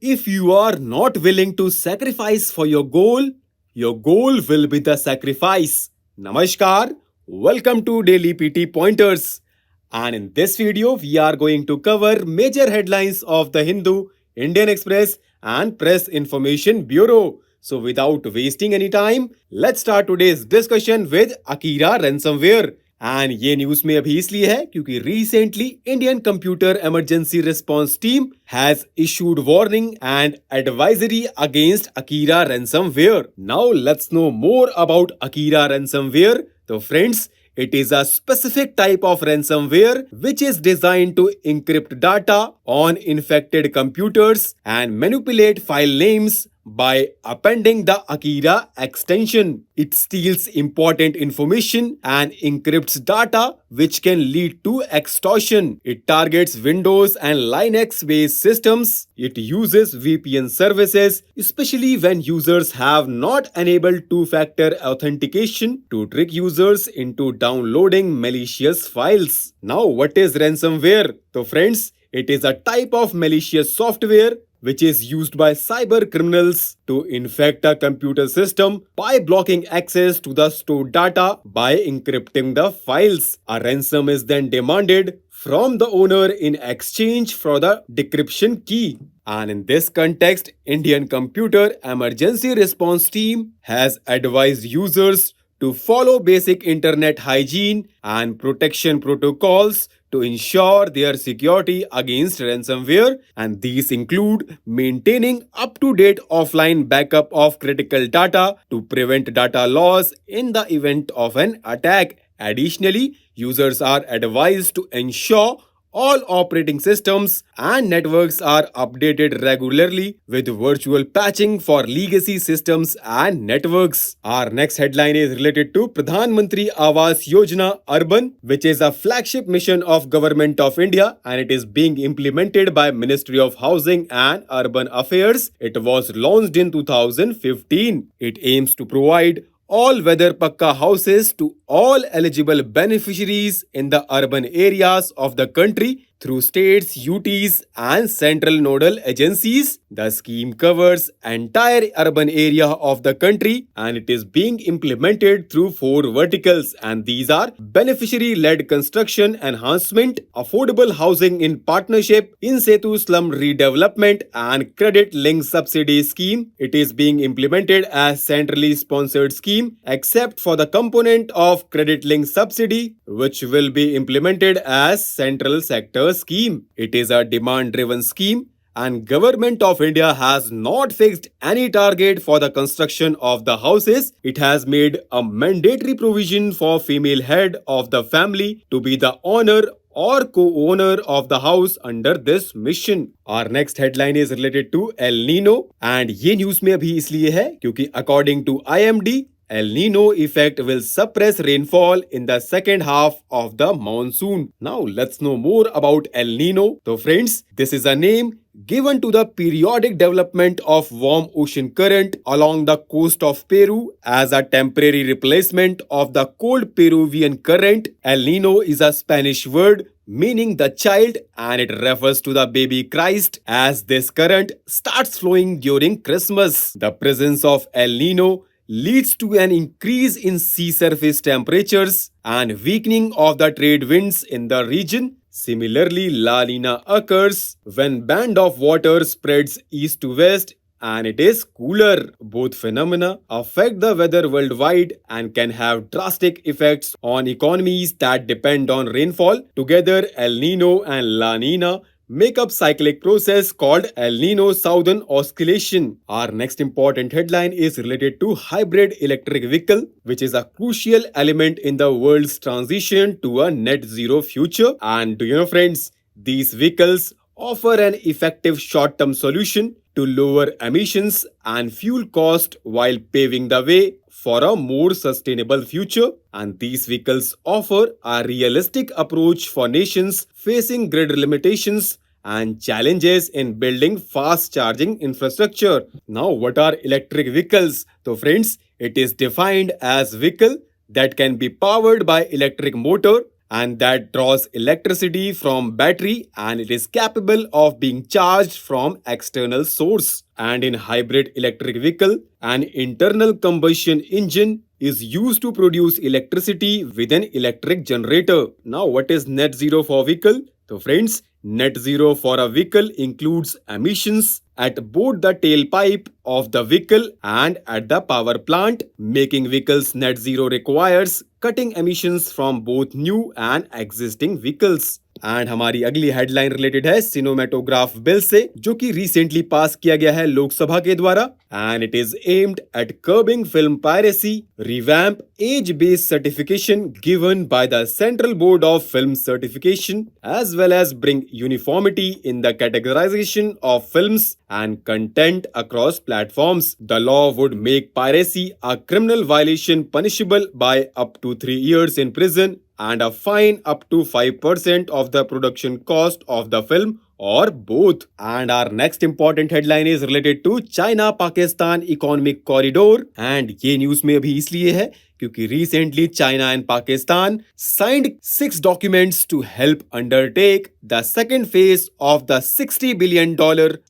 If you are not willing to sacrifice for your goal will be the sacrifice. Namaskar, welcome to Daily PT Pointers. And in this video, we are going to cover major headlines of the Hindu, Indian Express, and Press Information Bureau. So without wasting any time, let's start today's discussion with Akira Ransomware. And ये news में अभी इसलिए है क्योंकि recently Indian computer emergency response team has issued warning and advisory against Akira ransomware. Now let's no more about Akira ransomware. तो friends, it is a specific type of ransomware which is designed to encrypt data on infected computers and manipulate file names by appending the Akira extension. It steals important information and encrypts data which can lead to extortion. It targets Windows and Linux-based systems. It uses VPN services, especially when users have not enabled two-factor authentication to trick users into downloading malicious files. Now, what is ransomware? So friends, it is a type of malicious software which is used by cyber criminals to infect a computer system by blocking access to the stored data by encrypting the files. A ransom is then demanded from the owner in exchange for the decryption key. And in this context, Indian Computer Emergency Response Team has advised users to follow basic internet hygiene and protection protocols to ensure their security against ransomware, and these include maintaining up-to-date offline backup of critical data to prevent data loss in the event of an attack. Additionally, users are advised to ensure all operating systems and networks are updated regularly with virtual patching for legacy systems and networks. Our next headline is related to Pradhan Mantri Awas Yojna-Urban, which is a flagship mission of Government of India and it is being implemented by Ministry of Housing and Urban Affairs. It was launched in 2015. It aims to provide all-weather Pakka houses to all eligible beneficiaries in the urban areas of the country through states, UTs and central nodal agencies. The scheme covers entire urban area of the country and it is being implemented through 4 verticals, and these are beneficiary-led construction enhancement, affordable housing in partnership, in situ slum redevelopment and credit-linked subsidy scheme. It is being implemented as centrally sponsored scheme except for the component of credit-linked subsidy which will be implemented as central sector scheme. It is a demand-driven scheme and Government of India has not fixed any target for the construction of the houses. It has made a mandatory provision for female head of the family to be the owner or co-owner of the house under this mission. Our next headline is related to El Nino and ये news में अभी इसलिए है क्योंकि according to IMD, El Nino effect will suppress rainfall in the second half of the monsoon. Now let's know more about El Nino. So friends, this is a name given to the periodic development of warm ocean current along the coast of Peru as a temporary replacement of the cold Peruvian current. El Nino is a Spanish word meaning the child and it refers to the baby Christ as this current starts flowing during Christmas. The presence of El Nino leads to an increase in sea surface temperatures and weakening of the trade winds in the region. Similarly, La Nina occurs when band of water spreads east to west and it is cooler. Both phenomena affect the weather worldwide and can have drastic effects on economies that depend on rainfall. Together, El Nino and La Nina make up cyclic process called El Nino Southern Oscillation. Our next important headline is related to hybrid electric vehicle, which is a crucial element in the world's transition to a net zero future. And do you know friends, these vehicles offer an effective short-term solution to lower emissions and fuel cost while paving the way for a more sustainable future. And these vehicles offer a realistic approach for nations facing grid limitations and challenges in building fast charging infrastructure. Now, what are electric vehicles? So friends, it is defined as vehicle that can be powered by electric motor and that draws electricity from battery and it is capable of being charged from external source. And in hybrid electric vehicle, an internal combustion engine is used to produce electricity with an electric generator. Now, what is net zero for vehicle? So friends, net zero for a vehicle includes emissions at both the tailpipe of the vehicle and at the power plant. Making vehicles net zero requires cutting emissions from both new and existing vehicles. And हमारी अगली headline related है cinematograph bill से, जो कि recently pass किया गया है लोकसभा के द्वारा and it is aimed at curbing film piracy, revamp age based certification given by the central board of film certification as well as bring uniformity in the categorisation of films and content across platforms. The law would make piracy a criminal violation punishable by up to 3 years in prison and a fine up to 5% of the production cost of the film or both. And our next important headline is related to China-Pakistan Economic Corridor. And ये news में अभी इसलिए है क्योंकि recently China and Pakistan signed 6 documents to help undertake the second phase of the $60 billion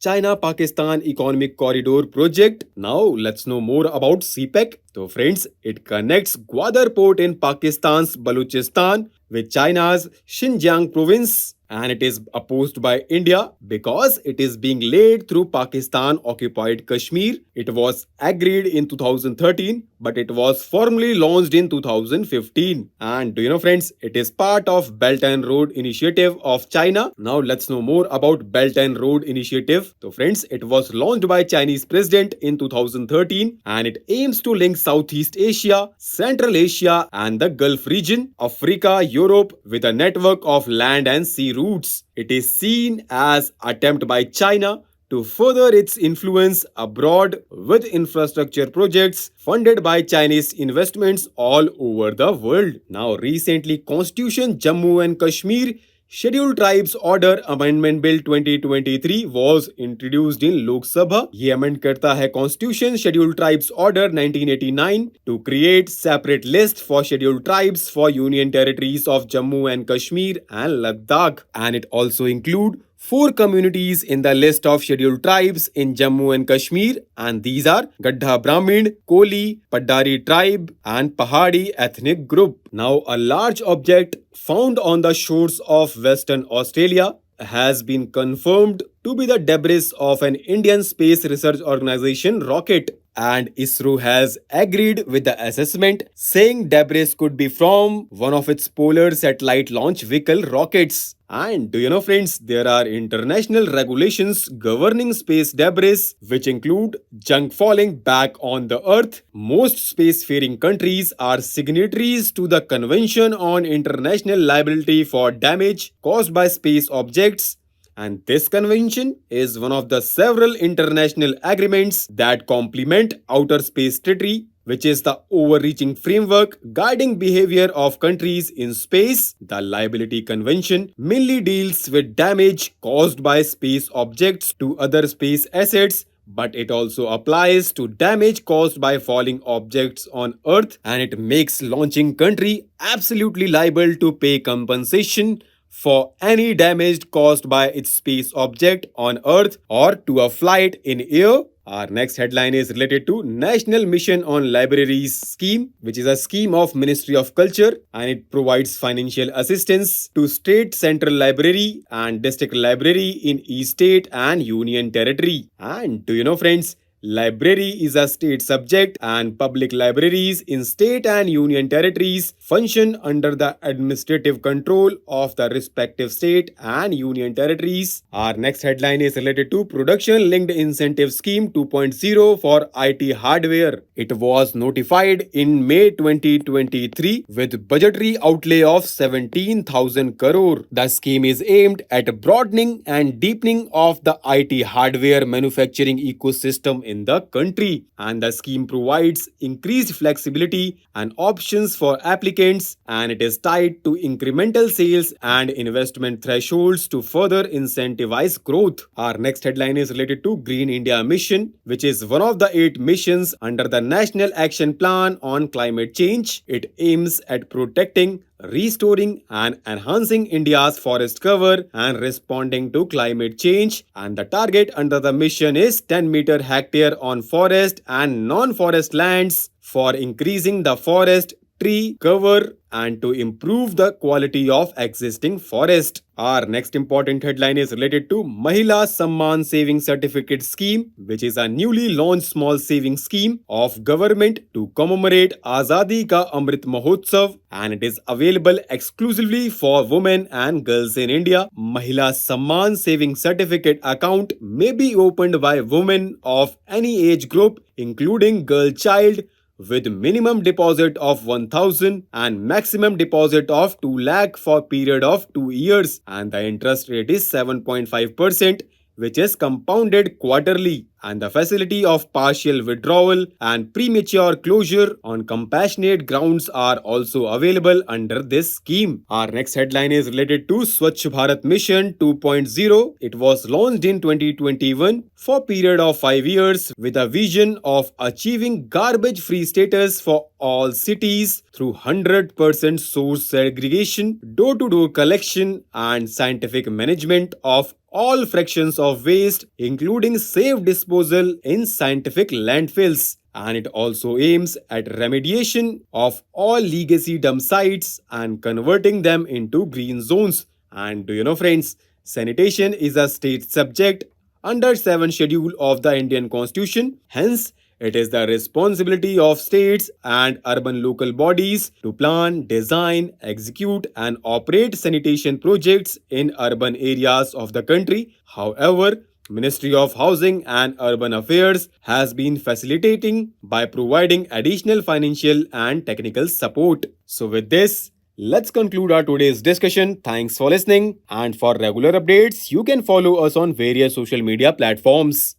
China-Pakistan Economic Corridor project. Now let's know more about CPEC. So friends, it connects Gwadar port in Pakistan's Balochistan with China's Xinjiang province. And it is opposed by India because it is being laid through Pakistan-occupied Kashmir. It was agreed in 2013, but it was formally launched in 2015. And do you know, friends, it is part of Belt and Road Initiative of China. Now let's know more about Belt and Road Initiative. So friends, it was launched by Chinese President in 2013 and it aims to link Southeast Asia, Central Asia and the Gulf region, Africa, Europe with a network of land and sea routes. It is seen as attempt by China to further its influence abroad with infrastructure projects funded by Chinese investments all over the world. Now recently Constitution Jammu and Kashmir Scheduled Tribes Order Amendment Bill 2023 was introduced in Lok Sabha. ये amend करता है Constitution Scheduled Tribes Order 1989 to create separate list for scheduled tribes for Union territories of Jammu and Kashmir and Ladakh, and it also include 4 communities in the list of scheduled tribes in Jammu and Kashmir, and these are Gadha Brahmin, Koli, Paddari tribe and Pahari ethnic group. Now a large object found on the shores of Western Australia has been confirmed to be the debris of an Indian space research organization rocket, and ISRO has agreed with the assessment, saying debris could be from one of its polar satellite launch vehicle rockets. And do you know, friends, there are international regulations governing space debris which include junk falling back on the earth. Most spacefaring countries are signatories to the Convention on International Liability for Damage Caused by Space Objects. And this convention is one of the several international agreements that complement Outer Space Treaty, which is the overreaching framework guiding behavior of countries in space. The Liability Convention mainly deals with damage caused by space objects to other space assets, but it also applies to damage caused by falling objects on Earth, and it makes launching country absolutely liable to pay compensation for any damage caused by its space object on Earth or to a flight in air. Our next headline is related to National Mission on Libraries scheme, which is a scheme of Ministry of Culture, and it provides financial assistance to state central library and district library in each state and union territory. And do you know, friends, library is a state subject and public libraries in state and union territories function under the administrative control of the respective state and union territories. Our next headline is related to Production Linked Incentive Scheme 2.0 for IT hardware. It was notified in May 2023 with budgetary outlay of 17,000 crore. The scheme is aimed at broadening and deepening of the IT hardware manufacturing ecosystem in the country, and the scheme provides increased flexibility and options for applicants, and it is tied to incremental sales and investment thresholds to further incentivize growth. Our next headline is related to Green India Mission, which is one of the 8 missions under the National Action Plan on Climate Change. It aims at protecting restoring and enhancing India's forest cover and responding to climate change. And the target under the mission is 10-meter hectare on forest and non-forest lands for increasing the forest tree cover and to improve the quality of existing forest. Our next important headline is related to Mahila Samman Saving Certificate Scheme, which is a newly launched small saving scheme of government to commemorate Azadi Ka Amrit Mahotsav, and it is available exclusively for women and girls in India. Mahila Samman Saving Certificate account may be opened by women of any age group, including girl child, with minimum deposit of 1000 and maximum deposit of 2 lakh for period of 2 years, and the interest rate is 7.5%, which is compounded quarterly, and the facility of partial withdrawal and premature closure on compassionate grounds are also available under this scheme. Our next headline is related to Swachh Bharat Mission 2.0. It was launched in 2021 for a period of 5 years with a vision of achieving garbage-free status for all cities through 100% source segregation, door-to-door collection, and scientific management of all fractions of waste, including safe disposal in scientific landfills. And it also aims at remediation of all legacy dump sites and converting them into green zones. And do you know, friends, sanitation is a state subject under 7th schedule of the Indian Constitution. Hence, it is the responsibility of states and urban local bodies to plan, design, execute, and operate sanitation projects in urban areas of the country. However, Ministry of Housing and Urban Affairs has been facilitating by providing additional financial and technical support. So with this, let's conclude our today's discussion. Thanks for listening, and for regular updates, you can follow us on various social media platforms.